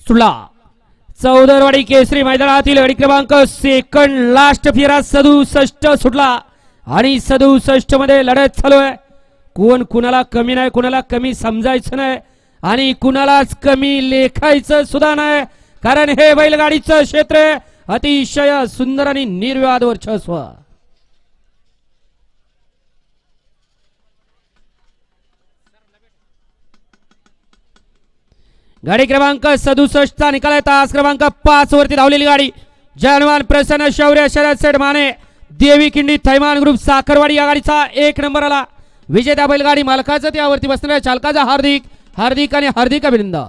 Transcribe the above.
सुटला। चौदरवाडी केसरी मैदानातील गाडी क्रमांक सेकंड लास्ट फेरा 67 सुटला आणि 67 मध्ये लढत चालू आहे। कोण कुणाला कमी नाही, कुणाला कमी समजायचं नाही आणि कुणालाच कमी लेखायचं सुद्धा नाही, कारण हे बैलगाडीचं क्षेत्र अतिशय सुंदर आणि निर्विवाद वर्चस्व। गाडी क्रमांक 67 चा निकाल आहे। तास क्रमांक 5 वरती धावलेली गाडी जानवान प्रसन्न शौर्य शरद सेठ माने देवी किंडी थैमान ग्रुप साखरवाडी या गाडीचा 1 नंबर आला। विजेत्या बैलगाडी मालकाचं त्यावरती बसणाऱ्या चालकाचा हार्दिक हार्दिक आणि हार्दिक अभिनंदन।